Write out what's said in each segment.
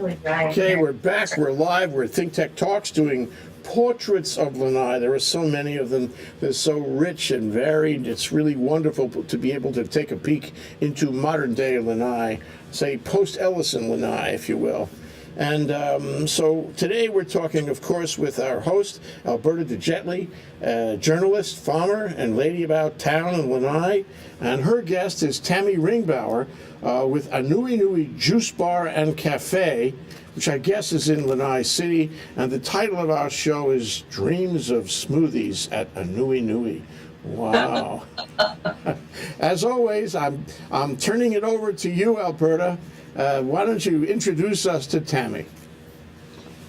totally right. Okay, we're back. We're live. We're Thinktech Talks doing portraits of Lanai. There are so many of them. They're so rich and varied. It's really wonderful to be able to take a peek into modern day Lanai, say post-Ellison Lanai, if you will. And so today we're talking, of course, with our host, Alberta de Jetley, journalist, farmer, and lady about town in Lanai. And her guest is Tammy Ringbauer with Anuenue Juice Bar and Cafe, which I guess is in Lanai City. And the title of our show is Dreams of Smoothies at Anuenue. Wow. As always, I'm turning it over to you, Alberta. Why don't you introduce us to Tammy?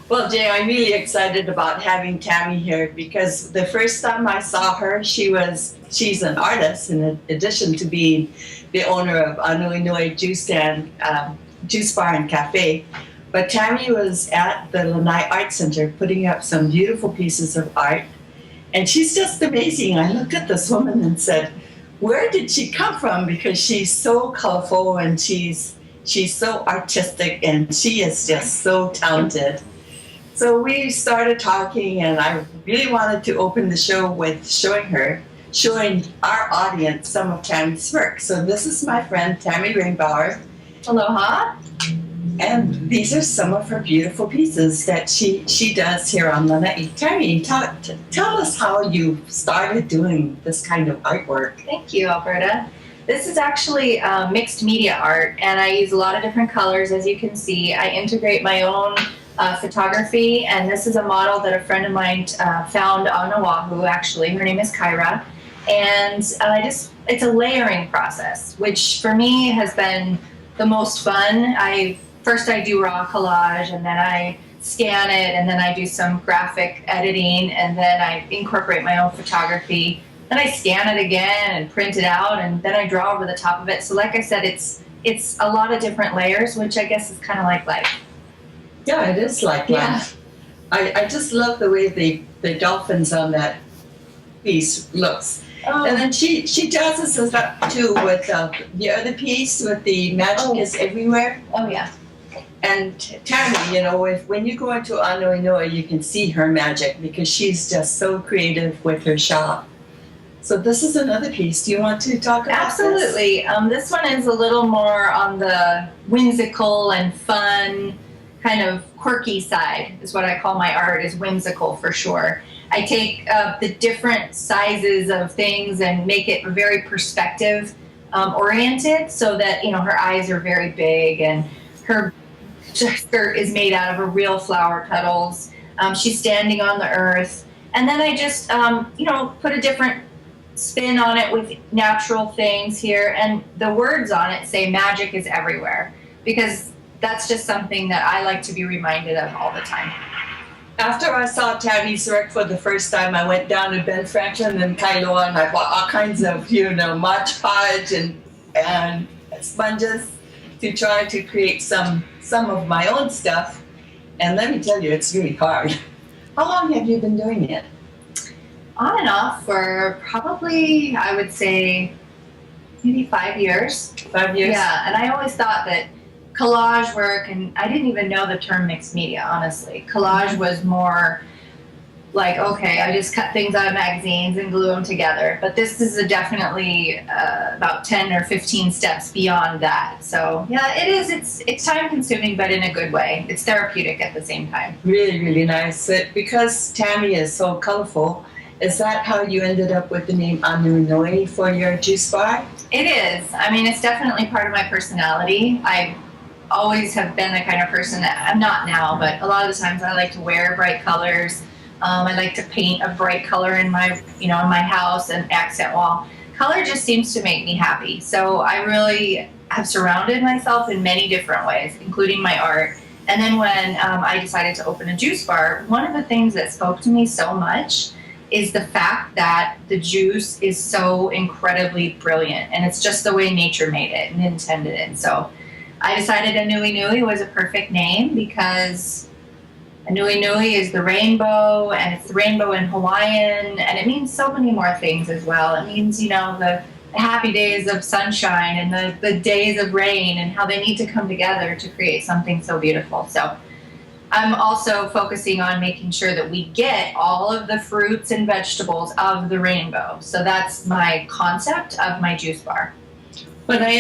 Well, Jay, I'm really excited about having Tammy here because the first time I saw her, she's an artist in addition to being the owner of Anuenue Juice Bar and Cafe. But Tammy was at the Lanai Art Center putting up some beautiful pieces of art. And she's just amazing. I looked at this woman and said, where did she come from? Because she's so colorful and she's so artistic and she is just so talented. So we started talking and I really wanted to open the show with showing our audience some of Tammy's work. So this is my friend Tammy Ringbauer. Aloha. And these are some of her beautiful pieces that she does here on Lanai. Tammy, tell us how you started doing this kind of artwork. Thank you, Alberta. This is actually mixed media art, and I use a lot of different colors, as you can see. I integrate my own photography, and this is a model that a friend of mine found on Oahu, actually. Her name is Kyra, and it's a layering process, which for me has been the most fun. First I do raw collage, and then I scan it, and then I do some graphic editing, and then I incorporate my own photography. Then I scan it again and print it out, and then I draw over the top of it. So like I said, it's a lot of different layers, which I guess is kind of like life. Yeah, it is like life. I just love the way the dolphins on that piece looks. Oh. And then she does this up too with the other piece with the magic is everywhere. Oh yeah. And Tammy, when you go into Anuenue, you can see her magic because she's just so creative with her shop. So this is another piece. Do you want to talk about Absolutely. This one is a little more on the whimsical and fun, kind of quirky side is what I call my art, is whimsical for sure. I take the different sizes of things and make it very perspective oriented so that, her eyes are very big and her skirt is made out of a real flower petals. She's standing on the earth. And then I just, put a different spin on it with natural things here, and the words on it say magic is everywhere, because that's just something that I like to be reminded of all the time. After I saw Tammy's work for the first time, I went down to Ben Franklin and Kailoa and I bought all kinds of, Mod Podge and sponges to try to create some of my own stuff. And let me tell you, it's really hard. How long have you been doing it? On and off for probably, I would say, maybe 5 years. 5 years? Yeah, and I always thought that collage work, and I didn't even know the term mixed media, honestly. Collage was more like, okay, I just cut things out of magazines and glue them together. But this is definitely about 10 or 15 steps beyond that. So yeah, it is. It's time consuming, but in a good way. It's therapeutic at the same time. Really, really nice. Because Tammy is so colorful, is that how you ended up with the name Anuenue for your juice bar? It is. I mean, it's definitely part of my personality. I always have been the kind of person that, I'm not now, but a lot of the times I like to wear bright colors. I like to paint a bright color in my, in my house and accent wall. Color just seems to make me happy. So I really have surrounded myself in many different ways, including my art. And then when I decided to open a juice bar, one of the things that spoke to me so much is the fact that the juice is so incredibly brilliant, and it's just the way nature made it and intended it. So I decided Anuenue was a perfect name because Anuenue is the rainbow, and it's the rainbow in Hawaiian, and it means so many more things as well. It means, the happy days of sunshine and the days of rain and how they need to come together to create something so beautiful. So I'm also focusing on making sure that we get all of the fruits and vegetables of the rainbow. So that's my concept of my juice bar. When I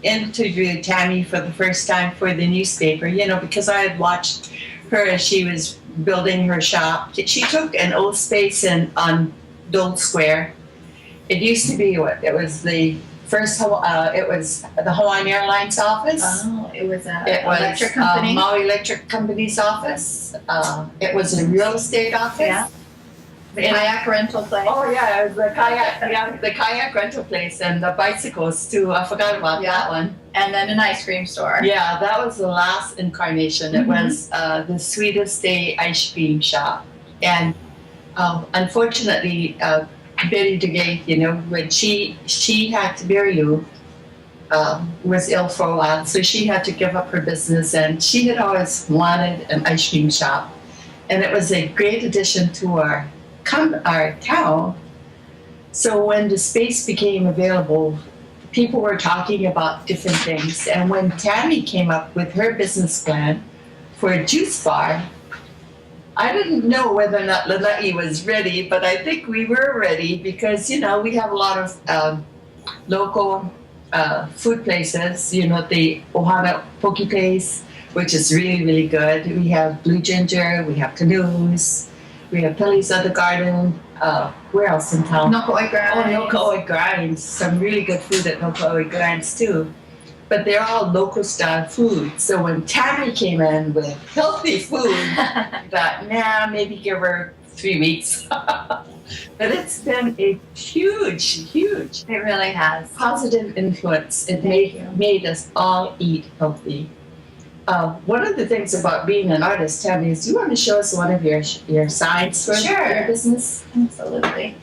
interviewed Tammy for the first time for the newspaper, because I had watched her as she was building her shop, she took an old space on Dole Square. It used to be it was the first, it was the Hawaiian Airlines office. Oh, it was an electric company? Maui Electric Company's office. It was a real estate office. Yeah. The kayak rental place. Oh yeah, it was the kayak rental place and the bicycles too. I forgot about that one. And then an ice cream store. Yeah, that was the last incarnation. It was the Sweetest Day ice cream shop. And unfortunately, Betty DeGay, when she had to bury you, was ill for a while, so she had to give up her business, and she had always wanted an ice cream shop. And it was a great addition to our town. So when the space became available, people were talking about different things. And when Tammy came up with her business plan for a juice bar, I didn't know whether or not Lanai was ready, but I think we were ready because, we have a lot of local food places, the Ohana Poke Place, which is really, really good. We have Blue Ginger, we have Canoes, we have Pillies of the Garden. Where else in town? Noko'oi Grinds. Oh, Noko'oi Grinds. Some really good food at Noko'oi Grinds too. But they're all local style food. So when Tammy came in with healthy food, I thought, maybe give her 3 weeks. But it's been a huge It really has. positive influence. It made us all eat healthy. One of the things about being an artist, Tammy, is do you want to show us one of your signs for your business? Absolutely.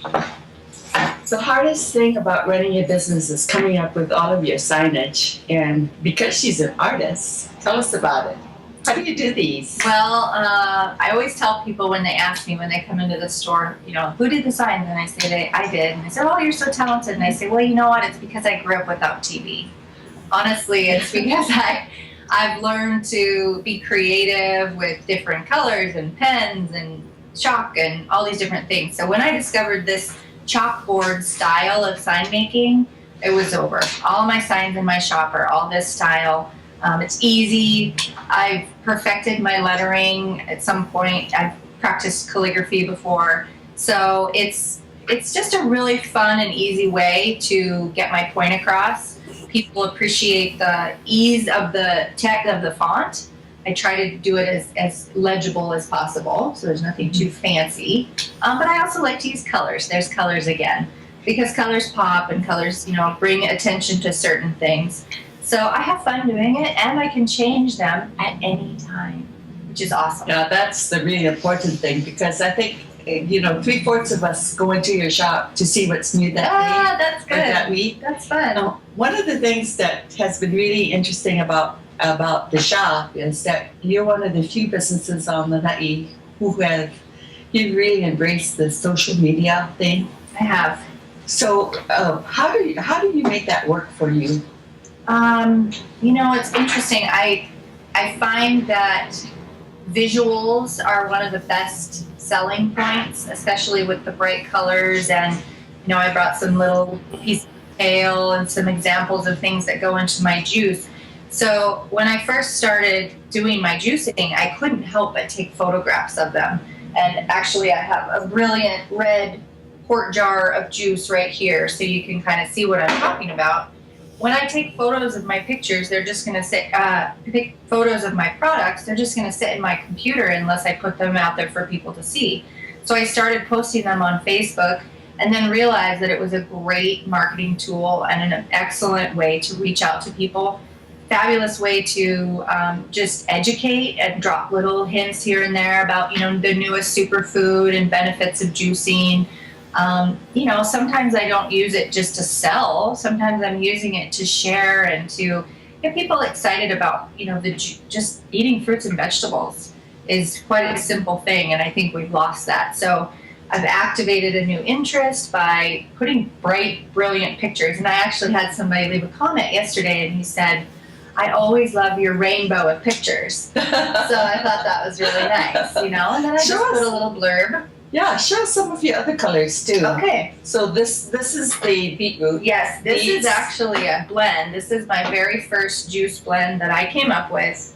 The hardest thing about running a business is coming up with all of your signage. And because she's an artist, tell us about it. How do you do these? Well, I always tell people when they ask me, when they come into the store, who did the signs? And I say, I did. And they say, oh, you're so talented. And I say, well, you know what? It's because I grew up without TV. Honestly, it's because I've learned to be creative with different colors and pens and chalk and all these different things. So when I discovered this chalkboard style of sign making, it was over. All my signs in my shop are all this style. It's easy. I've perfected my lettering at some point. I've practiced calligraphy before. So it's just a really fun and easy way to get my point across. People appreciate the ease of the text of the font. I try to do it as legible as possible, so there's nothing too fancy. But I also like to use colors. There's colors again, because colors pop and colors, bring attention to certain things. So I have fun doing it, and I can change them at any time, which is awesome. Yeah, that's the really important thing, because I think 3/4 of us go into your shop to see what's new that day. That's good. Or that week. That's fun. One of the things that has been really interesting about the shop is that you're one of the few businesses on Lanai you really embraced the social media thing. I have. So how do you make that work for you? It's interesting. I find that visuals are one of the best selling points, especially with the bright colors. And I brought some little pieces of detail and some examples of things that go into my juice. So when I first started doing my juicing, I couldn't help but take photographs of them. And actually, I have a brilliant red quart jar of juice right here, so you can kind of see what I'm talking about. When I take photos of my pictures, they're just going to sit, photos of my products, they're just going to sit in my computer unless I put them out there for people to see. So I started posting them on Facebook, and then realized that it was a great marketing tool and an excellent way to reach out to people. Fabulous way to just educate and drop little hints here and there about, the newest superfood and benefits of juicing. Sometimes I don't use it just to sell. Sometimes I'm using it to share and to get people excited about, just eating fruits and vegetables is quite a simple thing. And I think we've lost that. So I've activated a new interest by putting bright, brilliant pictures. And I actually had somebody leave a comment yesterday, and he said, I always love your rainbow of pictures. So I thought that was really nice, And then I just put a little blurb. Yeah, show some of your other colors too. Okay. So this is the beetroot. Yes, this is actually a blend. This is my very first juice blend that I came up with.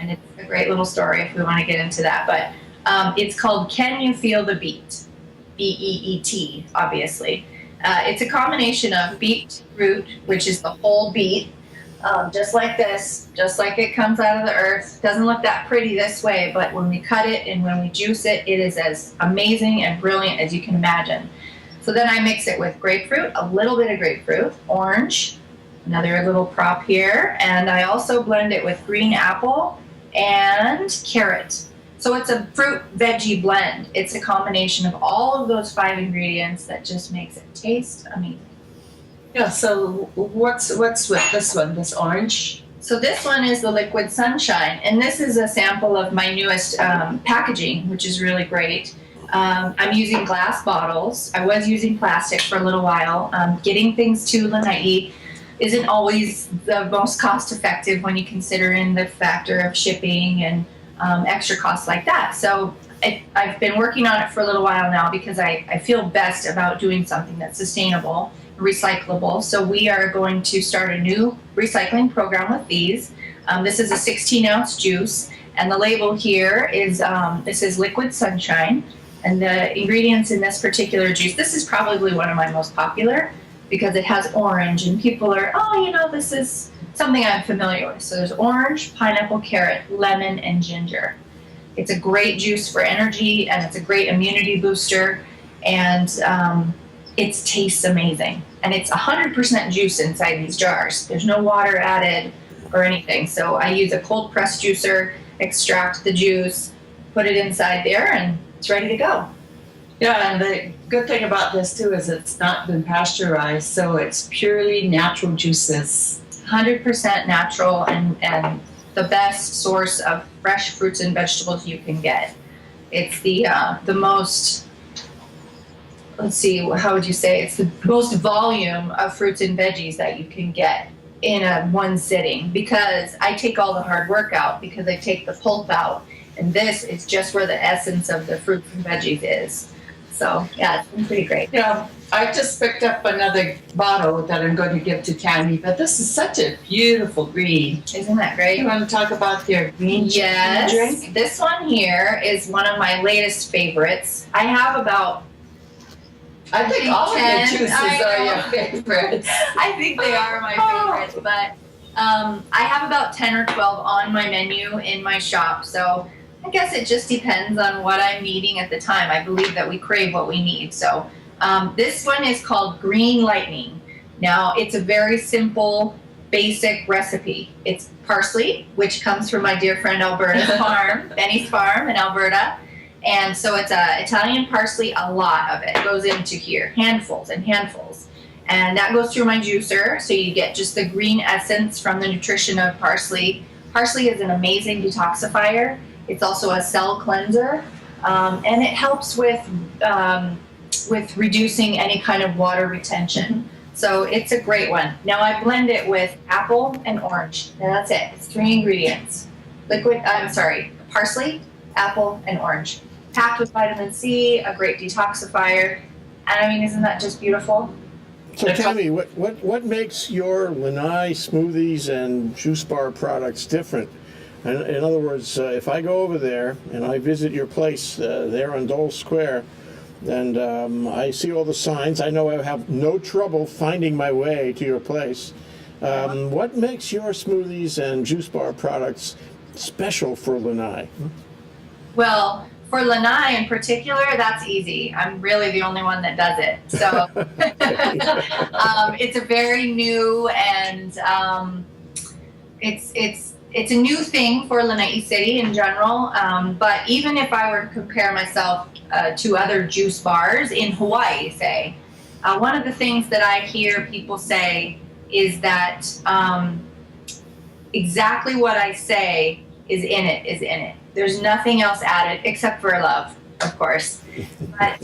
And it's a great little story if we want to get into that. But it's called Can You Feel the Beet? B-E-E-T, obviously. It's a combination of beet root, which is the whole beet, just like this, just like it comes out of the earth. Doesn't look that pretty this way, but when we cut it and when we juice it, it is as amazing and brilliant as you can imagine. So then I mix it with grapefruit, a little bit of grapefruit, orange, another little prop here, and I also blend it with green apple and carrot. So it's a fruit veggie blend. It's a combination of all of those 5 ingredients that just makes it taste amazing. Yeah, so what's with this one, this orange? So this one is the Liquid Sunshine, and this is a sample of my newest packaging, which is really great. I'm using glass bottles. I was using plastic for a little while. Getting things to Lanai isn't always the most cost effective when you consider in the factor of shipping and extra costs like that. So I've been working on it for a little while now because I feel best about doing something that's sustainable, recyclable. So we are going to start a new recycling program with these. This is a 16-ounce juice, and the label here is this is Liquid Sunshine, and the ingredients in this particular juice, this is probably one of my most popular because it has orange, and people are, this is something I'm familiar with. So there's orange, pineapple, carrot, lemon, and ginger. It's a great juice for energy, and it's a great immunity booster, and it tastes amazing. And it's 100% juice inside these jars. There's no water added or anything. So I use a cold press juicer, extract the juice, put it inside there, and it's ready to go. Yeah, and the good thing about this too is it's not been pasteurized, so it's purely natural juices. 100% natural and the best source of fresh fruits and vegetables you can get. It's the most, let's see, how would you say? It's the most volume of fruits and veggies that you can get in one sitting, because I take all the hard work out, because I take the pulp out, and this is just where the essence of the fruits and veggies is. So yeah, it's been pretty great. Yeah, I just picked up another bottle that I'm going to give to Tammy, but this is such a beautiful green. Isn't that great? You want to talk about their green Yes, drink? this one here is one of my latest favorites. I have about, I think all of the 10, juices I are know. your favorites. I think they are my favorites, but I have about 10 or 12 on my menu in my shop, so I guess it just depends on what I'm needing at the time. I believe that we crave what we need. So this one is called Green Lightning. Now, it's a very simple, basic recipe. It's parsley, which comes from my dear friend Alberta's farm, Benny's farm in Alberta. And so it's Italian parsley, a lot of it goes into here, handfuls and handfuls. And that goes through my juicer, so you get just the green essence from the nutrition of parsley. Parsley is an amazing detoxifier. It's also a cell cleanser, and it helps with reducing any kind of water retention. So it's a great one. Now I blend it with apple and orange. And that's it. It's 3 ingredients. Parsley, apple, and orange. Packed with vitamin C, a great detoxifier. And I mean, isn't that just beautiful? So Tammy, what makes your Lanai smoothies and juice bar products different? In other words, if I go over there and I visit your place there on Dole Square, and I see all the signs, I know I have no trouble finding my way to your place. What makes your smoothies and juice bar products special for Lanai? Well, for Lanai in particular, that's easy. I'm really the only one that does it. So it's a very new and it's a new thing for Lanai City in general. But even if I were to compare myself to other juice bars in Hawaii, say, one of the things that I hear people say is that exactly what I say is in it. There's nothing else added except for love. of course. But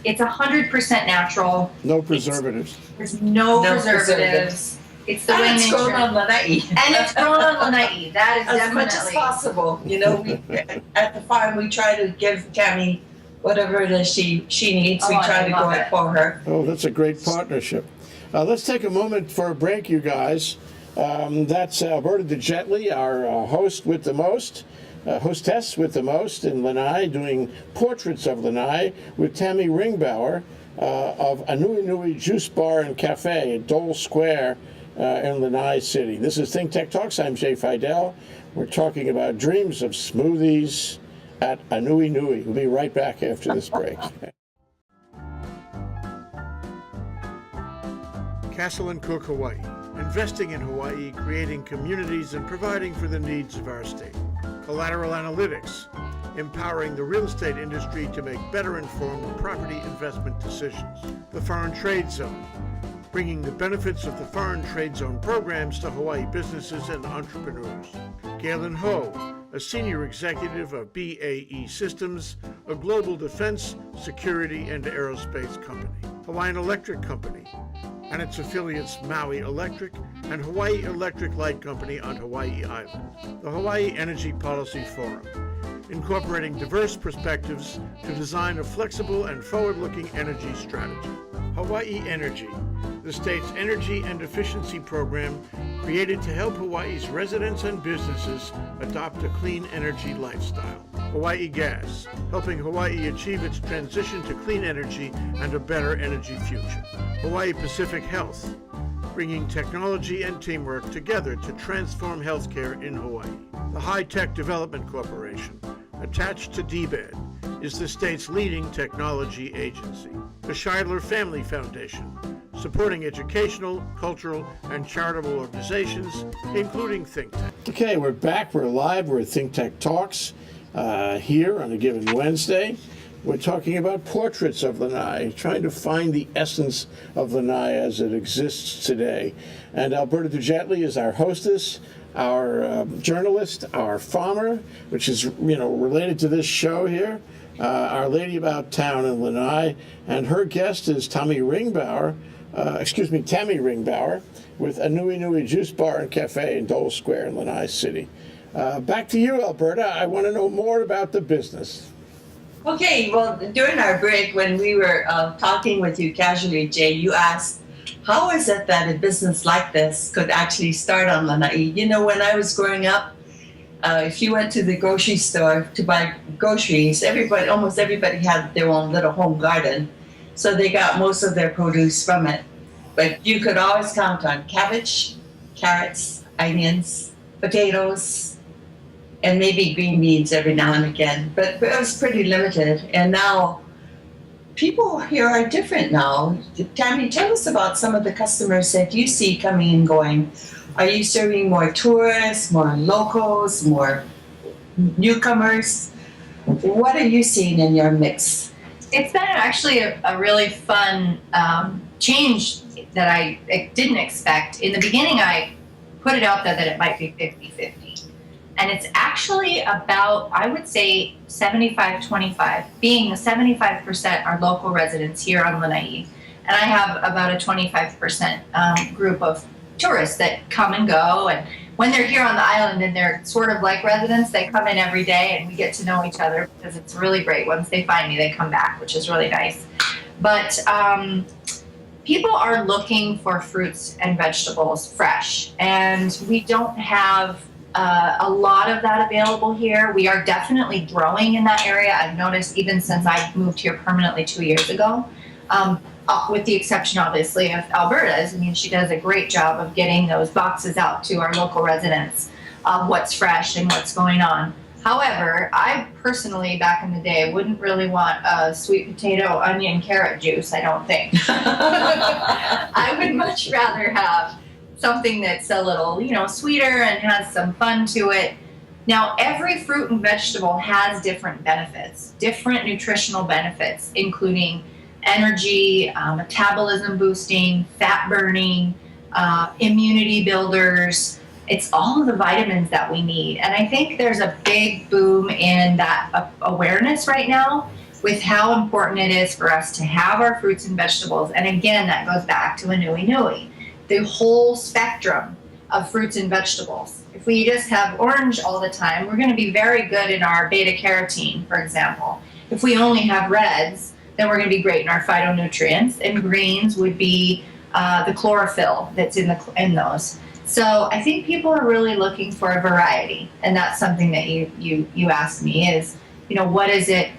it's 100% natural. No preservatives. There's no preservatives. preservatives. It's the way And it's nature. grown on Lanai. And it's grown on Lanai. That is As definitely. much as possible. You know, we, at the farm, we try to give Tammy whatever it is she needs. We Oh, try I to love grow it it. for her. Oh, that's a great partnership. Let's take a moment for a break, you guys. That's Alberta de Jetley, our host with the most, hostess with the most in Lanai, doing portraits of Lanai with Tammy Ringbauer of Anuenue Juice Bar and Cafe at Dole Square in Lanai City. This is Thinktech Talks. I'm Jay Fidell. We're talking about dreams of smoothies at Anuenue. We'll be right back after this break. Castle and Cook, Hawaii. Investing in Hawaii, creating communities, and providing for the needs of our state. Collateral Analytics, empowering the real estate industry to make better informed property investment decisions. The Foreign Trade Zone, bringing the benefits of the Foreign Trade Zone programs to Hawaii businesses and entrepreneurs. GALEN Ho, a senior executive of BAE Systems, a global defense, security, and aerospace company. Hawaiian Electric Company and its affiliates Maui Electric and Hawaii Electric Light Company on Hawaii Island. The Hawaii Energy Policy Forum, incorporating diverse perspectives to design a flexible and forward-looking energy strategy. Hawaii Energy, the state's energy and efficiency program created to help Hawaii's residents and businesses adopt a clean energy lifestyle. Hawaii Gas, helping Hawaii achieve its transition to clean energy and a better energy future. Hawaii Pacific Health, bringing technology and teamwork together to transform healthcare in Hawaii. The High Tech Development Corporation, attached to DBED, is the state's leading technology agency. The SHIDLER Family Foundation, supporting educational, cultural, and charitable organizations, including Thinktech. Okay, we're back. We're live. We're at Thinktech Talks here on a given Wednesday. We're talking about portraits of Lanai, trying to find the essence of Lanai as it exists today. And Alberta de Jetley is our hostess, our journalist, our farmer, which is related to this show here, Our Lady About Town in Lanai, and her guest is Tammy Ringbauer with Anuenue Juice Bar and Cafe in Dole Square in Lanai City. Back to you, Alberta. I want to know more about the business. Okay, well, during our break, when we were talking with you casually, Jay, you asked, how is it that a business like this could actually start on Lanai? You know, when I was growing up, if you went to the grocery store to buy groceries, almost everybody had their own little home garden. So they got most of their produce from it. But you could always count on cabbage, carrots, onions, potatoes, and maybe green beans every now and again. But it was pretty limited. And now, people here are different now. Tammy, tell us about some of the customers that you see coming and going. Are you serving more tourists, more locals, more newcomers? What are you seeing in your mix? It's been actually a really fun change that I didn't expect. In the beginning, I put it out there that it might be 50-50. And it's actually about, I would say, 75-25, being the 75% are local residents here on Lanai. And I have about a 25% group of tourists that come and go. And when they're here on the island and they're sort of like residents, they come in every day and we get to know each other because it's really great. Once they find me, they come back, which is really nice. But people are looking for fruits and vegetables fresh. And we don't have a lot of that available here. We are definitely growing in that area. I've noticed even since I moved here permanently 2 years ago, with the exception, obviously, of Alberta's. I mean, she does a great job of getting those boxes out to our local residents of what's fresh and what's going on. However, I personally, back in the day, wouldn't really want a sweet potato, onion, carrot juice, I don't think. I would much rather have something that's a little, sweeter and has some fun to it. Now, every fruit and vegetable has different benefits, different nutritional benefits, including energy, metabolism boosting, fat burning, immunity builders, It's all of the vitamins that we need. And I think there's a big boom in that awareness right now with how important it is for us to have our fruits and vegetables. And again, that goes back to Anuenue, the whole spectrum of fruits and vegetables. If we just have orange all the time, we're going to be very good in our beta carotene, for example. If we only have reds, then we're going to be great in our phytonutrients, and greens would be the chlorophyll that's in those. So I think people are really looking for a variety, and that's something that you asked me is, what is it?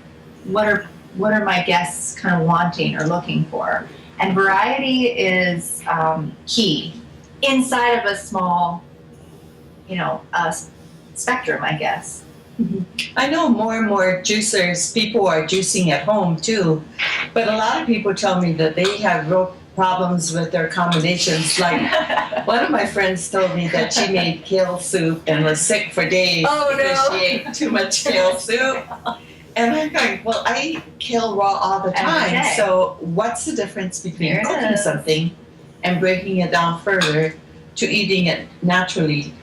What are my guests kind of wanting or looking for? And variety is key inside of a small, spectrum, I guess. Mm-hmm. I know more and more juicers, people are juicing at home too, but a lot of people tell me that they have real problems with their combinations. Like one of my friends told me that she made kale soup and was sick for days because she ate too much kale soup. And I'm going, well, I eat kale raw all the time. Okay. So what's the difference between cooking something and breaking it down further to eating it naturally?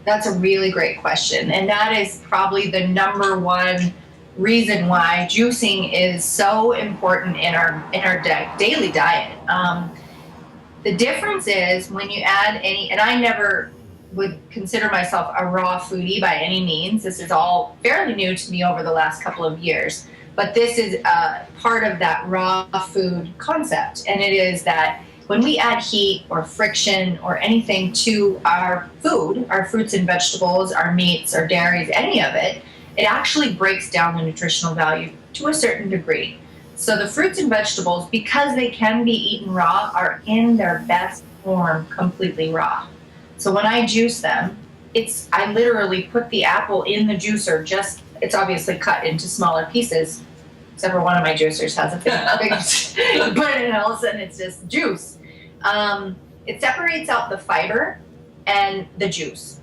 That's a really great question. And that is probably the number one reason why juicing is so important in our daily diet. The difference is when you add any, and I never would consider myself a raw foodie by any means. This is all fairly new to me over the last couple of years. But this is part of that raw food concept. And it is that when we add heat or friction or anything to our food, our fruits and vegetables, our meats, our dairies, any of it, it actually breaks down the nutritional value to a certain degree. So the fruits and vegetables, because they can be eaten raw, are in their best form completely raw. So when I juice them, I literally put the apple in the juicer, it's obviously cut into smaller pieces, except for one of my juicers has a big but and all of a sudden it's just juice. It separates out the fiber and the juice.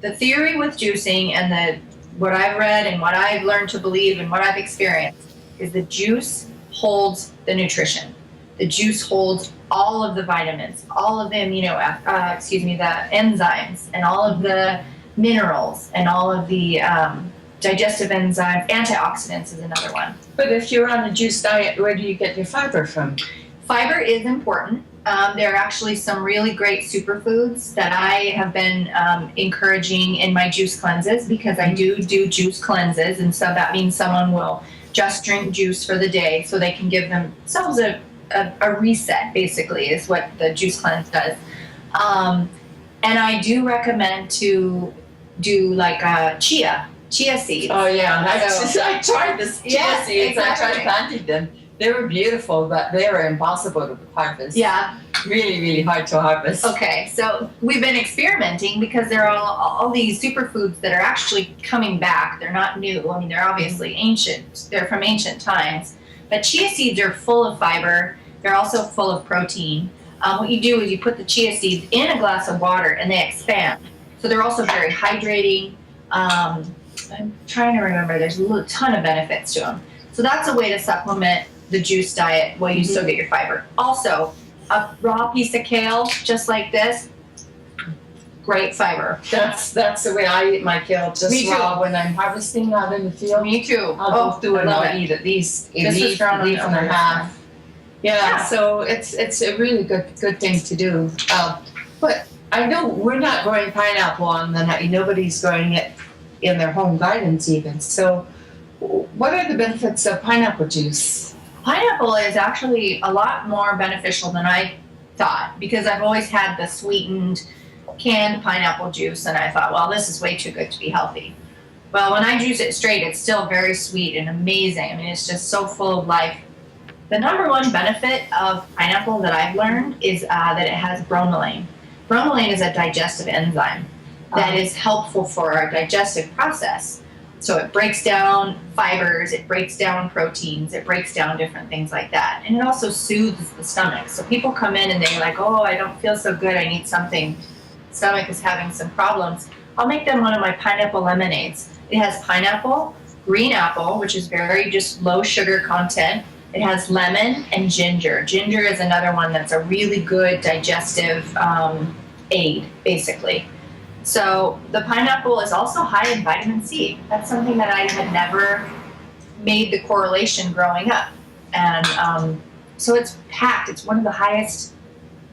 The theory with juicing and what I've read and what I've learned to believe and what I've experienced is the juice holds the nutrition. The juice holds all of the vitamins, all of the the enzymes, and all of the minerals, and all of the digestive enzymes. Antioxidants is another one. But if you're on a juice diet, where do you get your fiber from? Fiber is important. There are actually some really great superfoods that I have been encouraging in my juice cleanses, because I do juice cleanses, and so that means someone will just drink juice for the day so they can give themselves a reset, basically, is what the juice cleanse does. And I do recommend to do like chia seeds. Oh yeah, I tried this chia seeds. Exactly. I tried planting them. They were beautiful, but they were impossible to harvest. Yeah. Really, really hard to harvest. Okay, so we've been experimenting because there are all these superfoods that are actually coming back. They're not new. I mean, they're obviously ancient. They're from ancient times. But chia seeds are full of fiber. They're also full of protein. What you do is you put the chia seeds in a glass of water and they expand. So they're also very hydrating. I'm trying to remember. There's a ton of benefits to them. So that's a way to supplement the juice diet while you still get your fiber. Also, a raw piece of kale, just like this, great fiber. That's the way I eat my kale, just raw when I'm harvesting out in the field. Me too. I'll go through and I'll eat at least a leaf and a half. Yeah, so it's a really good thing to do. But I know we're not growing pineapple on the night. Nobody's growing it in their home gardens even. So what are the benefits of pineapple juice? Pineapple is actually a lot more beneficial than I thought, because I've always had the sweetened canned pineapple juice, and I thought, well, this is way too good to be healthy. Well, when I juice it straight, it's still very sweet and amazing. I mean, it's just so full of life. The number one benefit of pineapple that I've learned is that it has bromelain. Bromelain is a digestive enzyme that is helpful for our digestive process. So it breaks down fibers, it breaks down proteins, it breaks down different things like that. And it also soothes the stomach. So people come in and they're like, oh, I don't feel so good, I need something. Stomach is having some problems. I'll make them one of my pineapple lemonades. It has pineapple, green apple, which is very just low sugar content. It has lemon and ginger. Ginger is another one that's a really good digestive aid, basically. So the pineapple is also high in vitamin C. That's something that I had never made the correlation growing up. And so it's packed. It's one of the highest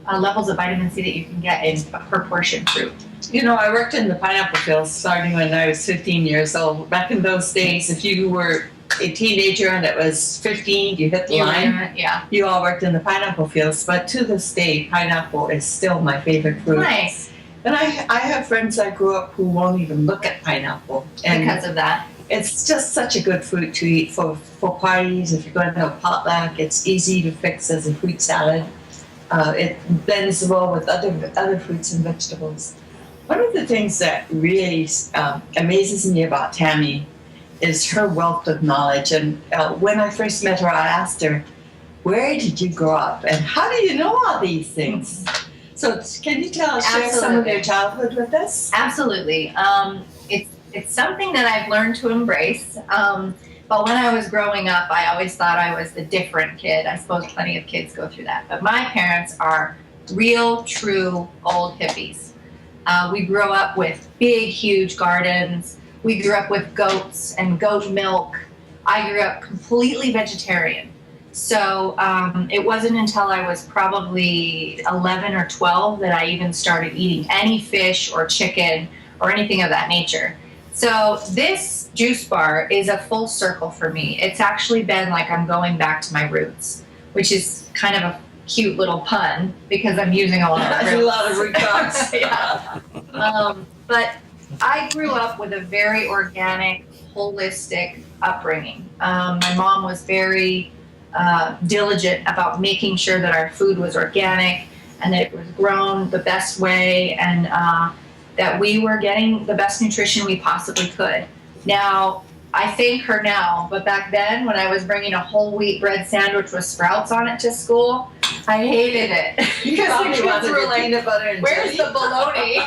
levels of vitamin C that you can get in a per portion fruit. You know, I worked in the pineapple fields starting when I was 15 years old. Back in those days, if you were a teenager and it was 15, you hit the line. Yeah. You all worked in the pineapple fields, but to this day, pineapple is still my favorite fruit. Nice. And I have friends that grew up who won't even look at pineapple. And Because of that. it's just such a good fruit to eat for parties. If you're going to a potluck, it's easy to fix as a fruit salad. It blends well with other fruits and vegetables. One of the things that really amazes me about Tammy is her wealth of knowledge. And when I first met her, I asked her, "Where did you grow up, and how do you know all these things?" So can you share some of Absolutely. your childhood with us? Absolutely. It's something that I've learned to embrace. But when I was growing up, I always thought I was the different kid. I suppose plenty of kids go through that. But my parents are real, true old hippies. We grew up with big, huge gardens. We grew up with goats and goat milk. I grew up completely vegetarian. So it wasn't until I was probably 11 or 12 that I even started eating any fish or chicken or anything of that nature. So this juice bar is a full circle for me. It's actually been like I'm going back to my roots, which is kind of a cute little pun because I'm using a lot of roots. A lot of root crops. Yeah. But I grew up with a very organic, holistic upbringing. My mom was very diligent about making sure that our food was organic and that it was grown the best way, and that we were getting the best nutrition we possibly could. Now, I thank her now, but back then when I was bringing a whole wheat bread sandwich with sprouts on it to school, I hated it. Because the kids were like, peanut butter and "Where's jelly?" the bologna?"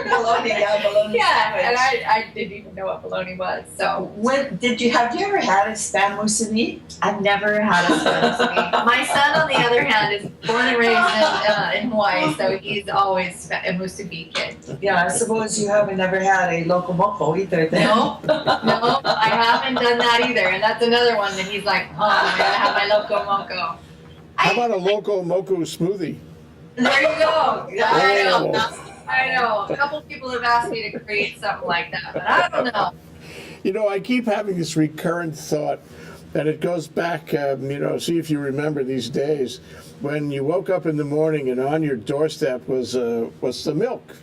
Bologna, yeah, bologna Yeah, and sandwich. I didn't even know what bologna was. So Have you ever had a spam musubi? I've never had a spam. My son, on the other hand, is born and raised in Hawaii, so he's always a musubi kid. Yeah, I suppose you haven't ever had a loco moco either then. No, I haven't done that either, and that's another one that he's like, "Oh, I'm gonna have my loco moco." How about a Loco Moco smoothie? There you go. I know. Oh. I know. A couple people have asked me to create something like that, but I don't know. You know, I keep having this recurrent thought, and it goes back, see if you remember these days, when you woke up in the morning and on your doorstep was the milk.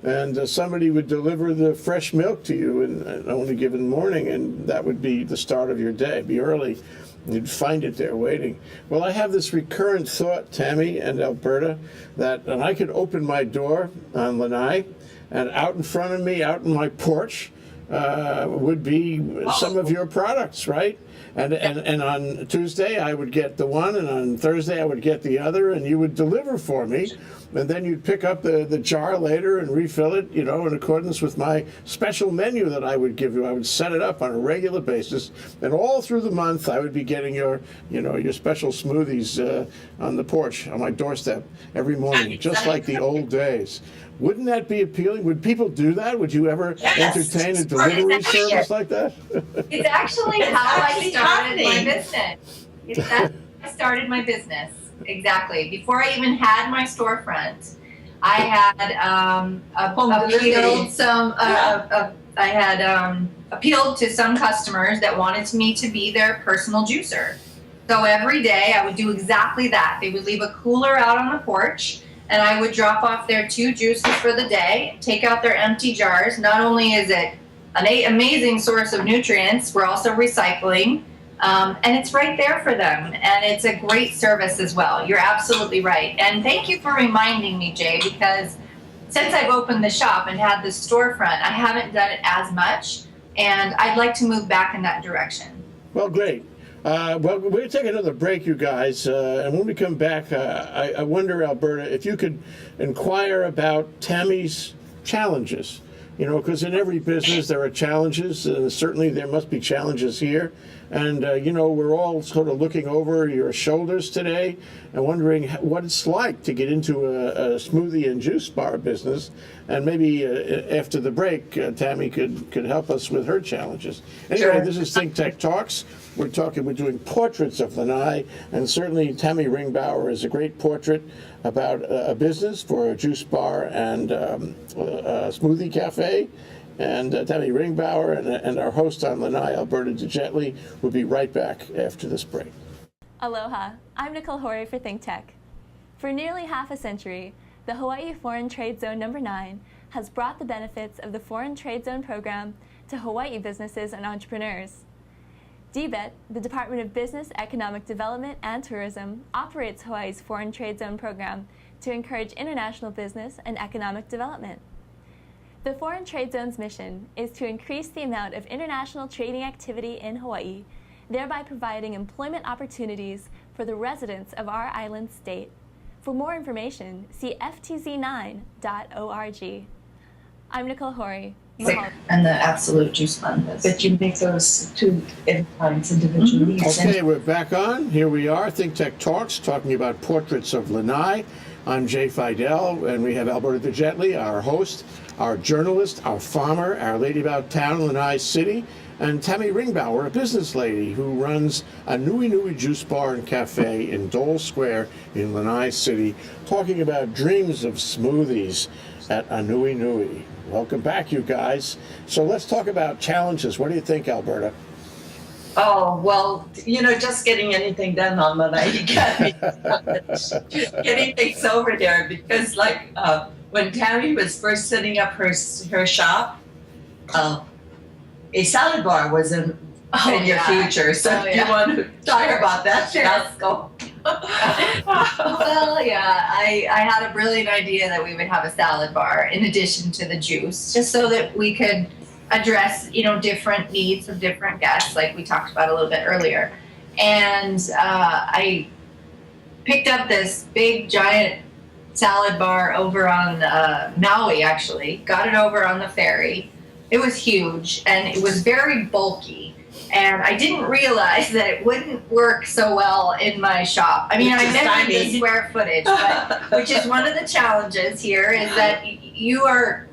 And somebody would deliver the fresh milk to you on a given morning, and that would be the start of your day, be early. You'd find it there waiting. Well, I have this recurrent thought, Tammy and Alberta, that I could open my door on Lanai, and out in front of me, out in my porch, would be some of your products, right? And on Tuesday I would get the one, and on Thursday I would get the other, and you would deliver for me. And then you'd pick up the jar later and refill it, in accordance with my special menu that I would give you. I would set it up on a regular basis, and all through the month I would be getting your special smoothies on the porch, on my doorstep every morning, just like the old days. Wouldn't that be appealing? Would people do that? Would you ever entertain a delivery service like that? It's actually It's how I actually started my happening. business. It's how I started my business. Exactly. Before I even had my storefront, I had appealed to some customers that wanted me to be their personal juicer. So every day I would do exactly that. They would leave a cooler out on the porch, and I would drop off their 2 juices for the day, take out their empty jars. Not only is it an amazing source of nutrients, we're also recycling. And it's right there for them, and it's a great service as well. You're absolutely right. And thank you for reminding me, Jay, because since I've opened the shop and had this storefront, I haven't done it as much, and I'd like to move back in that direction. Well, great. Well, we're going to take another break, you guys, and when we come back, I wonder, Alberta, if you could inquire about Tammy's challenges. Because in every business there are challenges, certainly there must be challenges here. And, we're all sort of looking over your shoulders today and wondering what it's like to get into a smoothie and juice bar business. And maybe after the break, Tammy could help us with her challenges. Anyway, Sure. This is Thinktech Talks. We're doing portraits of Lanai, and certainly Tammy Ringbauer is a great portrait about a business for a juice bar and a smoothie cafe. And Tammy Ringbauer and our host on Lanai, Alberta de Jetley, will be right back after this break. Aloha, I'm Nicole Horry for Thinktech. For nearly half a century, the Hawaii Foreign Trade Zone No. 9 has brought the benefits of the Foreign Trade Zone program to Hawaii businesses and entrepreneurs. DBET, the Department of Business, Economic Development, and Tourism, operates Hawaii's Foreign Trade Zone program to encourage international business and economic development. The Foreign Trade Zone's mission is to increase the amount of international trading activity in Hawaii, thereby providing employment opportunities for the residents of our island state. For more information, see ftz9.org. I'm Nicole Horry. And the absolute juice blend. But you make those two times individually. Okay, we're back on. Here we are, Thinktech Talks, talking about portraits of Lanai. I'm Jay Fidell, and we have Alberta de Jetley, our host, our journalist, our farmer, our lady about town, Lanai City, and Tammy Ringbauer, a business lady who runs Anuenue Juice Bar and Cafe in Dole Square in Lanai City, talking about dreams of smoothies at Anuenue. Welcome back, you guys. So let's talk about challenges. What do you think, Alberta? Oh, well, just getting anything done on Lanai, you can't getting things over there because, when Tammy was first setting up her shop, a salad bar was in your future. So if you want to talk about that, let's go. Well, yeah, I had a brilliant idea that we would have a salad bar in addition to the juice, just so that we could address, different needs of different guests, like we talked about a little bit earlier. And I picked up this big, giant salad bar over on Maui, actually. Got it over on the ferry. It was huge, and it was very bulky. And I didn't realize that it wouldn't work so well in my shop. I mean, I measured the square footage, but, which is one of the challenges here, is that you are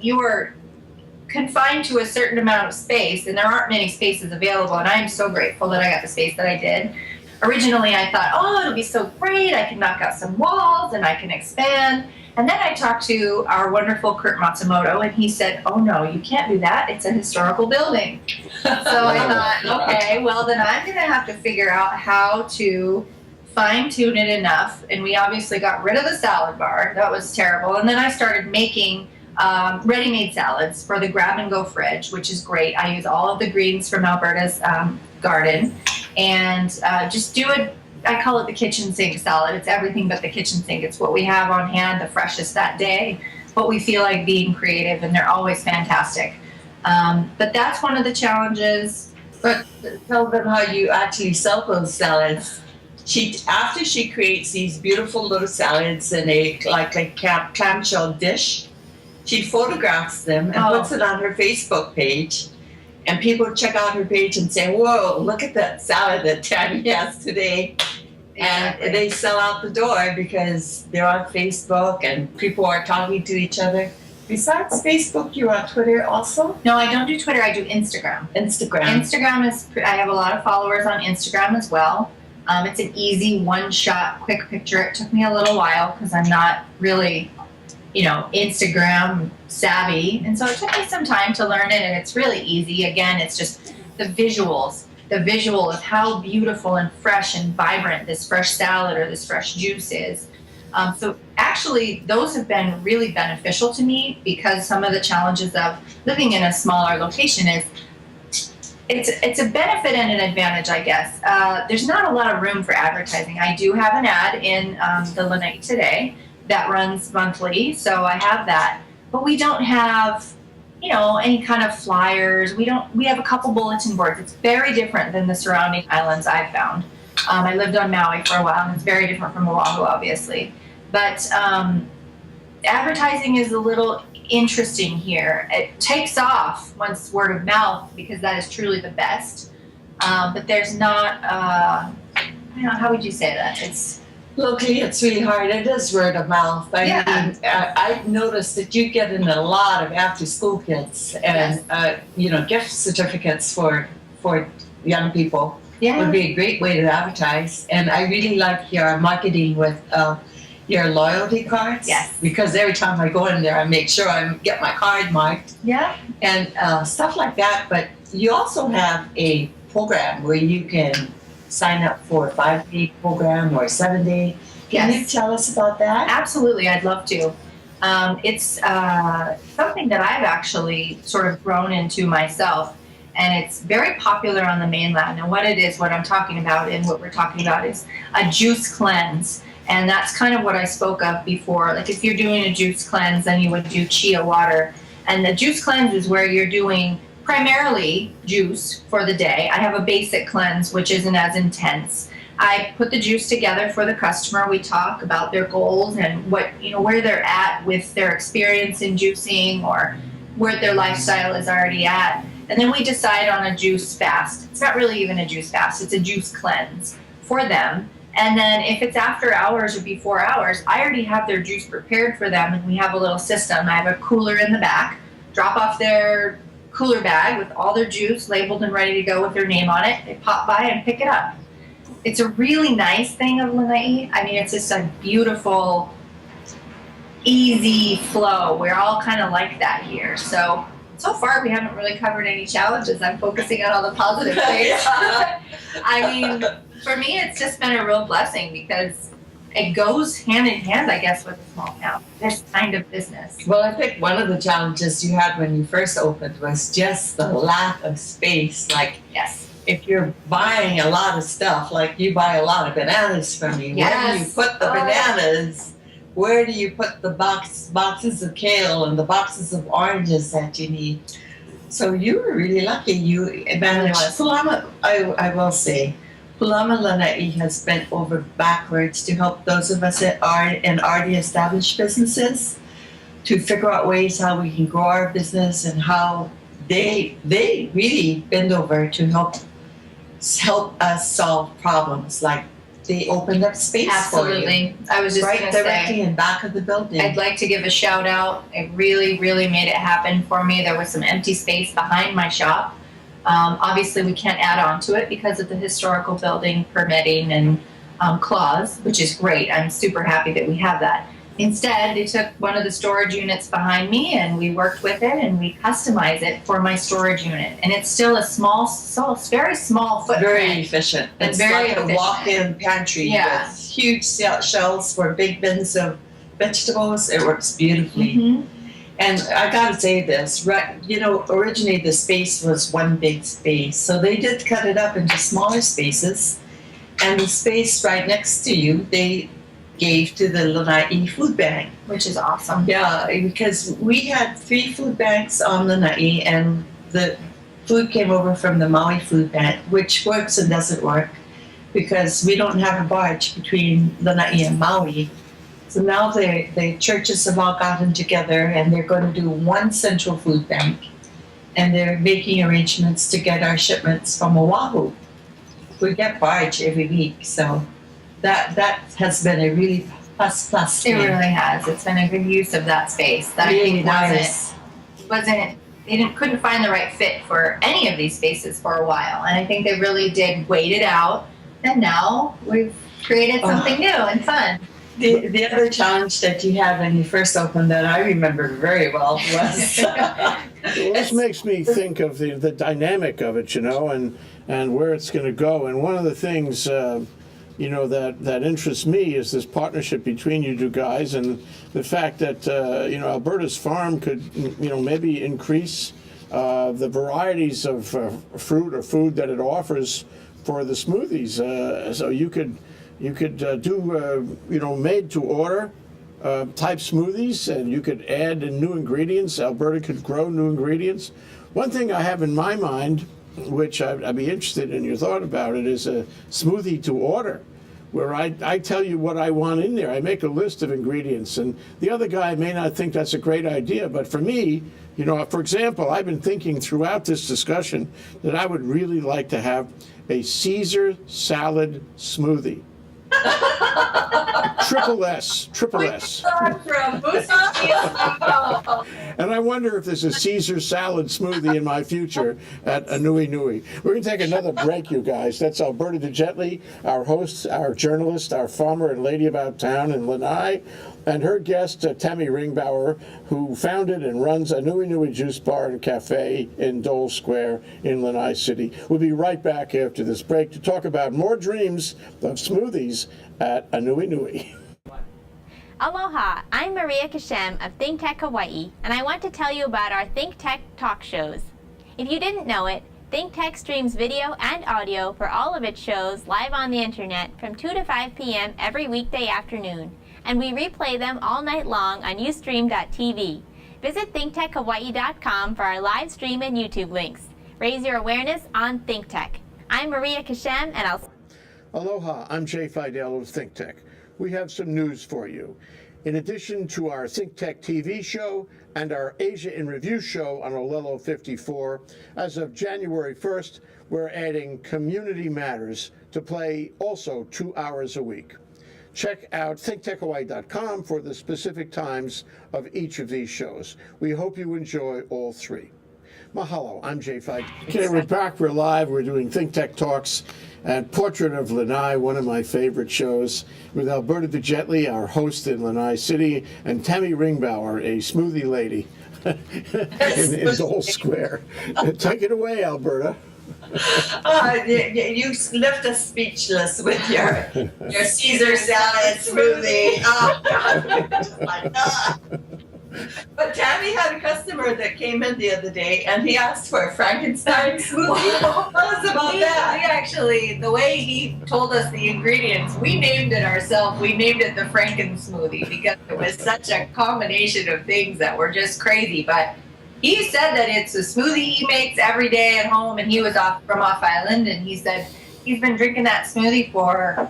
confined to a certain amount of space, and there aren't many spaces available. And I am so grateful that I got the space that I did. Originally, I thought, it'll be so great. I can knock out some walls and I can expand. And then I talked to our wonderful Kurt Matsumoto, and he said, oh no, you can't do that. It's a historical building. So I thought, okay, well then I'm going to have to figure out how to fine tune it enough. And we obviously got rid of the salad bar. That was terrible. And then I started making ready-made salads for the grab-and-go fridge, which is great. I use all of the greens from Alberta's garden, and just do it. I call it the kitchen sink salad. It's everything but the kitchen sink. It's what we have on hand, the freshest that day, what we feel like being creative, and they're always fantastic. But that's one of the challenges. But tell them how you actually sell those salads. After she creates these beautiful little salads in a clamshell dish, she photographs them and puts it on her Facebook page. And people check out her page and say, whoa, look at that salad that Tammy has today. And they sell out the door because they're on Facebook and people are talking to each other. Besides Facebook, you're on Twitter also? No, I don't do Twitter. I do Instagram. Instagram is, I have a lot of followers on Instagram as well. It's an easy one-shot, quick picture. It took me a little while because I'm not really, Instagram savvy. And so it took me some time to learn it, and it's really easy. Again, it's just the visuals. The visual of how beautiful and fresh and vibrant this fresh salad or this fresh juice is. So actually, those have been really beneficial to me because some of the challenges of living in a smaller location is it's a benefit and an advantage, I guess. There's not a lot of room for advertising. I do have an ad in the Lanai Today that runs monthly, so I have that. But we don't have any kind of flyers. We have a couple bulletin boards. It's very different than the surrounding islands I've found. I lived on Maui for a while, and it's very different from Oahu, obviously. But advertising is a little interesting here. It takes off once word of mouth because that is truly the best. but there's not, I don't know, how would you say that? It's Locally, it's really hard. It is word of mouth. I mean, I've noticed that you get in a lot of after-school kits and, gift certificates for young people. Would be a great way to advertise. And I really like your marketing with your loyalty cards. Yes. Because every time I go in there, I make sure I get my card marked Yeah. and stuff like that. But you also have a program where you can sign up for a 5-day program or a 7-day. Can you tell us about that? Absolutely, I'd love to. It's something that I've actually sort of grown into myself, and it's very popular on the mainland. And what I'm talking about, and what we're talking about is a juice cleanse. And that's kind of what I spoke of before. Like if you're doing a juice cleanse, then you would do chia water. And the juice cleanse is where you're doing primarily juice for the day. I have a basic cleanse, which isn't as intense. I put the juice together for the customer. We talk about their goals and where they're at with their experience in juicing or where their lifestyle is already at. And then we decide on a juice fast. It's not really even a juice fast, it's a juice cleanse for them. And then if it's after hours or before hours, I already have their juice prepared for them, and we have a little system. I have a cooler in the back, drop off their cooler bag with all their juice labeled and ready to go with their name on it. They pop by and pick it up. It's a really nice thing of Lanai. I mean, it's just a beautiful, easy flow. We're all kind of like that here. So far we haven't really covered any challenges. I'm focusing on all the positive things. I mean, for me, it's just been a real blessing because it goes hand in hand, I guess, with a small town, this kind of business. Well, I think one of the challenges you had when you first opened was just the lack of space. Like, if you're buying a lot of stuff, like you buy a lot of bananas from me, where do you put the bananas? Where do you put the boxes of kale and the boxes of oranges that you need? So you were really lucky. You managed. Pulama, I will say, Pulama Lanai has bent over backwards to help those of us that are in already established businesses to figure out ways how we can grow our business, and how they really bend over to help us solve problems. Like they opened up space for you. Absolutely. I was just right going to directly say, in back of the building. I'd like to give a shout out. It really, really made it happen for me. There was some empty space behind my shop. Obviously, we can't add on to it because of the historical building permitting and clause, which is great. I'm super happy that we have that. Instead, they took one of the storage units behind me, and we worked with it, and we customized it for my storage unit. And it's still a very small footprint. Very efficient. It's very like a efficient. walk-in pantry with huge shelves for big bins of vegetables. It works beautifully. Mm-hmm. And I gotta say this, right? Originally the space was one big space, so they did cut it up into smaller spaces. And the space right next to you, they gave to the Lanai food bank. Which is awesome. Yeah, because we had 3 food banks on Lanai, and the food came over from the Maui food bank, which works and doesn't work because we don't have a barge between Lanai and Maui. So now the churches have all gotten together, and they're going to do one central food bank, and they're making arrangements to get our shipments from Oahu. We get barge every week, so that has been a really plus thing. It really has. It's been a good use of that space. That really I think couldn't find the right fit for any of these spaces for a while, and I think they really did wait it out, and now we've created something new and fun. The other challenge that you had when you first opened that I remember very well was... Well, this makes me think of the dynamic of it, and where it's going to go. And one of the things, that interests me is this partnership between you two guys, and the fact that, Alberta's farm could, maybe increase the varieties of fruit or food that it offers for the smoothies. So you could do made to order type smoothies, and you could add in new ingredients. Alberta could grow new ingredients. One thing I have in my mind, which I'd be interested in your thought about it, is a smoothie to order, where I tell you what I want in there. I make a list of ingredients, and the other guy may not think that's a great idea, but for me, for example, I've been thinking throughout this discussion that I would really like to have a Caesar salad smoothie. Triple S. And I wonder if there's a Caesar salad smoothie in my future at Anuenue. We're going to take another break, you guys. That's Alberta de Jetley, our host, our journalist, our farmer and lady about town in Lanai, and her guest, Tammy Ringbauer, who founded and runs Anuenue Juice Bar and Cafe in Dole Square in Lanai City. We'll be right back after this break to talk about more dreams of smoothies at Anuenue. Aloha, I'm Maria Kashem of Thinktech Hawaii, and I want to tell you about our Thinktech talk shows. If you didn't know it, Thinktech streams video and audio for all of its shows live on the internet from 2 to 5 p.m. every weekday afternoon, and we replay them all night long on ustream.tv. Visit thinktechhawaii.com for our live stream and YouTube links. Raise your awareness on Thinktech. I'm Maria Kashem, and I'll... Aloha, I'm Jay Fidell of Thinktech. We have some news for you. In addition to our Thinktech TV show and our Asia in Review show on Olelo 54, as of January 1st, we're adding Community Matters to play also 2 hours a week. Check out thinktechhawaii.com for the specific times of each of these shows. We hope you enjoy all three. Mahalo, I'm Jay Fidell. Okay, we're back, we're live, we're doing Thinktech Talks and Portrait of Lanai, one of my favorite shows, with Alberta de Jetley, our host in Lanai City, and Tammy Ringbauer, a smoothie lady in Dole Square. Take it away, Alberta. You left us speechless with your Caesar salad smoothie. Oh, God. But Tammy had a customer that came in the other day, and he asked for a Frankenstein smoothie. Tell us about that. We actually, the way he told us the ingredients, we named it ourselves. We named it the Franken smoothie because it was such a combination of things that were just crazy. But he said that it's a smoothie he makes every day at home, and he was from off island, and he said he's been drinking that smoothie for...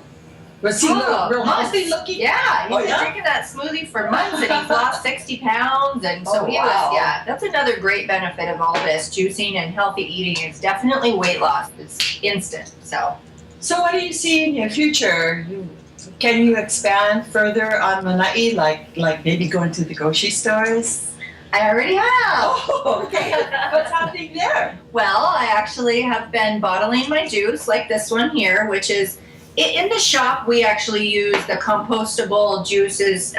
Was he real healthy looking? Yeah, he's been drinking that smoothie for months, and he's lost 60 pounds, and so that's another great benefit of all this, juicing and healthy eating. It's definitely weight loss. It's instant, So what do you see in your future? Can you expand further on Lanai, like maybe going to the grocery stores? I already have. Oh, okay. What's happening there? Well, I actually have been bottling my juice, like this one here, which is, in the shop, we actually use the compostable juices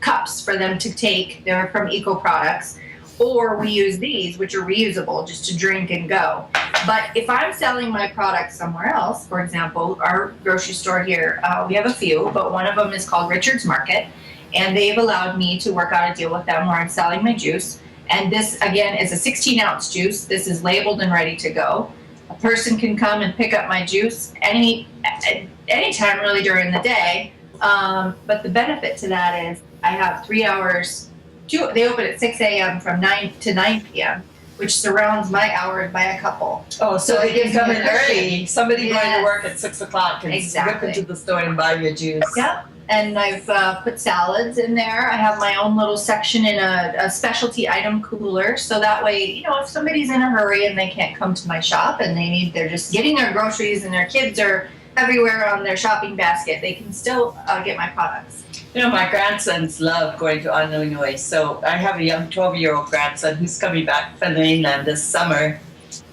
cups for them to take. They're from Eco Products. Or we use these, which are reusable, just to drink and go. But if I'm selling my products somewhere else, for example, our grocery store here, we have a few, but one of them is called Richard's Market. And they've allowed me to work out a deal with them where I'm selling my juice. And this, again, is a 16-ounce juice. This is labeled and ready to go. A person can come and pick up my juice anytime really during the day. But the benefit to that is I have 3 hours. They open at 6 a.m. from 9 to 9 p.m., which surrounds my hours by a couple. Oh, so they can come in early. Somebody going to work at 6 o'clock can whip into the store and buy your juice. Yep. And I've put salads in there. I have my own little section in a specialty item cooler. So that way, if somebody's in a hurry and they can't come to my shop and they're just getting their groceries and their kids are everywhere on their shopping basket, they can still get my products. My grandsons love going to Anuenue. So I have a young 12-year-old grandson who's coming back from the mainland this summer.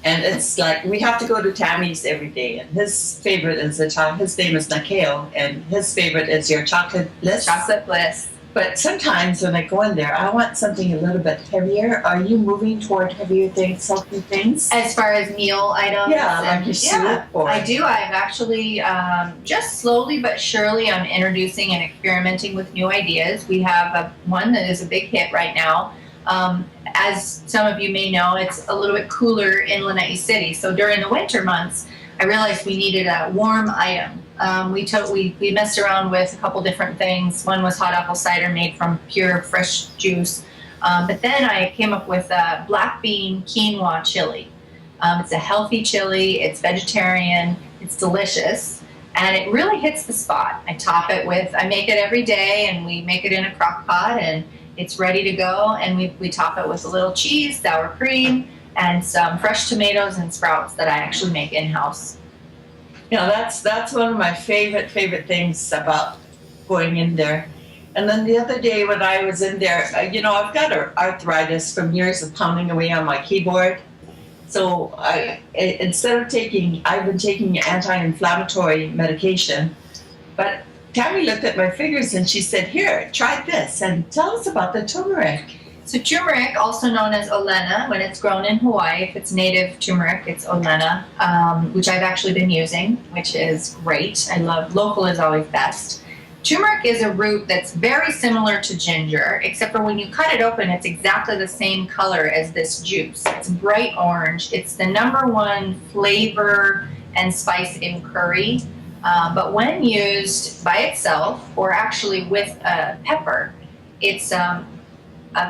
And it's like we have to go to Tammy's every day. And his favorite is his name is Nakeo, and his favorite is your chocolate bliss. Chocolate bliss. But sometimes when I go in there, I want something a little bit heavier. Are you moving toward heavier things, healthy things? As far as meal items? Yeah, like your soup. I do. I've actually, just slowly but surely, I'm introducing and experimenting with new ideas. We have one that is a big hit right now. As some of you may know, it's a little bit cooler in Lanai City. So during the winter months, I realized we needed a warm item. We messed around with a couple different things. One was hot apple cider made from pure fresh juice. But then I came up with a black bean quinoa chili. It's a healthy chili. It's vegetarian. It's delicious. and it really hits the spot. I make it every day, and we make it in a crock pot, and it's ready to go, and we top it with a little cheese, sour cream, and some fresh tomatoes and sprouts that I actually make in-house. That's one of my favorite things about going in there. And then the other day when I was in there, I've got arthritis from years of pounding away on my keyboard. So I've been taking anti-inflammatory medication. But Tammy looked at my fingers and she said, "Here, try this and tell us about the turmeric." So turmeric, also known as olena, when it's grown in Hawaii, if it's native turmeric, it's olena, which I've actually been using, which is great. I love, local is always best. Turmeric is a root that's very similar to ginger, except for when you cut it open, it's exactly the same color as this juice. It's bright orange. It's the #1 flavor and spice in curry. But when used by itself, or actually with pepper, it's a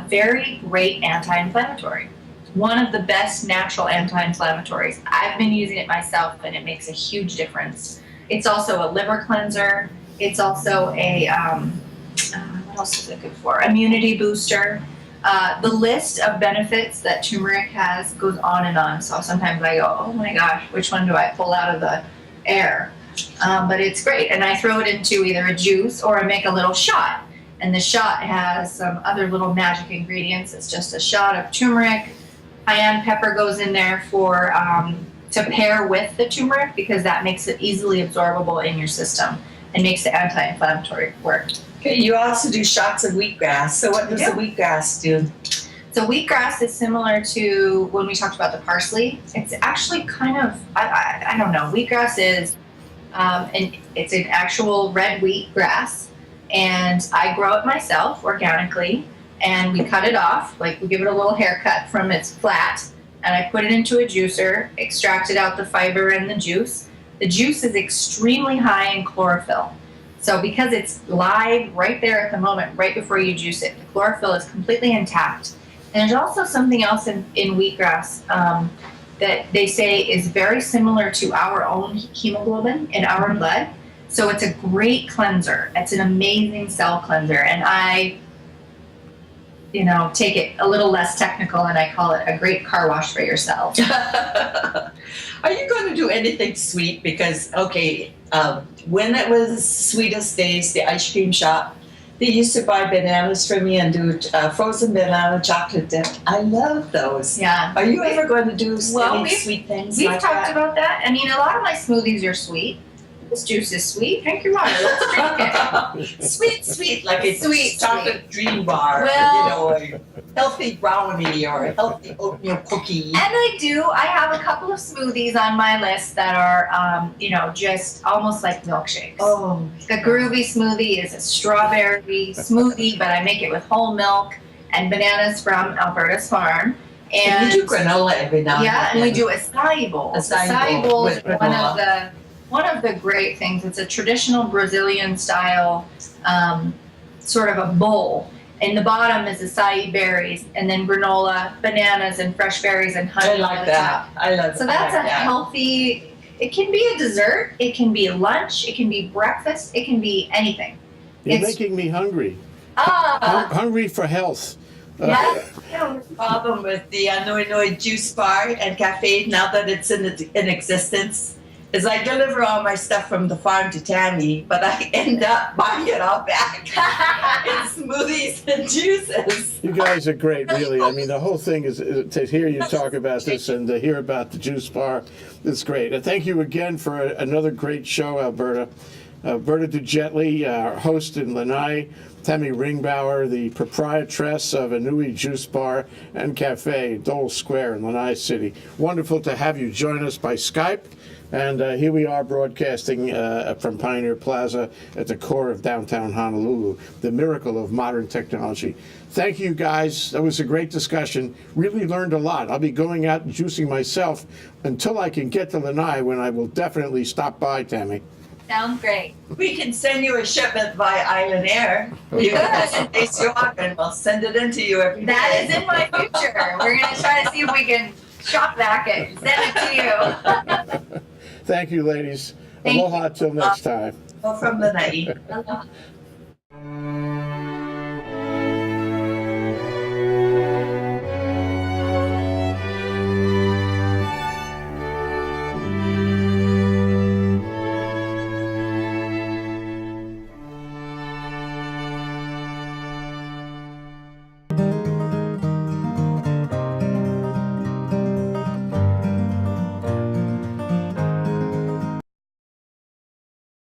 very great anti-inflammatory. One of the best natural anti-inflammatories. I've been using it myself, and it makes a huge difference. It's also a liver cleanser. It's also a, what else is it good for? Immunity booster. The list of benefits that turmeric has goes on and on. So sometimes I go, oh my gosh, which one do I pull out of the air? But it's great. And I throw it into either a juice or I make a little shot. And the shot has some other little magic ingredients. It's just a shot of turmeric. Cayenne pepper goes in there for to pair with the turmeric, because that makes it easily absorbable in your system and makes the anti-inflammatory work. Okay, you also do shots of wheatgrass. So what does the wheatgrass do? So wheatgrass is similar to when we talked about the parsley. It's actually kind of, I don't know, wheatgrass is, it's an actual red wheat grass, and I grow it myself organically, and we cut it off, like we give it a little haircut from its flat, and I put it into a juicer, extracted out the fiber and the juice. The juice is extremely high in chlorophyll. So because it's live right there at the moment, right before you juice it, the chlorophyll is completely intact. And there's also something else in wheatgrass that they say is very similar to our own hemoglobin in our blood. So it's a great cleanser. It's an amazing cell cleanser. And I, take it a little less technical, and I call it a great car wash for your cells. Are you going to do anything sweet? Because, when it was Sweetest Days, the ice cream shop, they used to buy bananas for me and do frozen banana chocolate dip. I love those. Yeah. Are you ever going to do any we've sweet things We've like talked that? about that. I mean, a lot of my smoothies are sweet. This juice is sweet. Drink your water. Let's drink it. Sweet, like a Sweet, chocolate dream bar, Well- or, a healthy brownie or a healthy oatmeal cookie. And I have a couple of smoothies on my list that are, just almost like milkshakes. Oh, The Groovy smoothie is a strawberry smoothie, but I make it with whole milk and bananas from Alberta's farm. and you do granola every now and then. Yeah, and we do acai bowl. Acai bowl is with one of the great things. It's a traditional Brazilian style sort of a bowl. In the bottom is acai berries, and then granola, bananas, and fresh berries, and honey I on like the that. top. I love So that's I a like that. healthy. It can be a dessert. It can be a lunch. It can be breakfast. It can be anything. You're It's- making me hungry. Ah, Hungry for health. yeah. The problem with the Anuenue Juice Bar and Cafe, now that it's in existence, is I deliver all my stuff from the farm to Tammy, but I end up buying it all back in smoothies and juices. You guys are great, really. I mean, the whole thing is to hear you talk about this and to hear about the juice bar. It's great. And thank you again for another great show, Alberta. Alberta de Jetley, our host in Lanai, Tammy Ringbauer, the proprietress of Anuenue Juice Bar and Cafe, Dole Square in Lanai City. Wonderful to have you join us by Skype. And here we are broadcasting from Pioneer Plaza at the core of downtown Honolulu, the miracle of modern technology. Thank you, guys. That was a great discussion. Really learned a lot. I'll be going out and juicing myself until I can get to Lanai, when I will definitely stop by, Tammy. Sounds great. We can send you a shipment via Island Air. You can place your order and we'll send it into you every day. That is in my future. We're gonna try to see if we can shop back it, send it to you. Thank you, ladies. Thank Aloha till next time. From Lanai.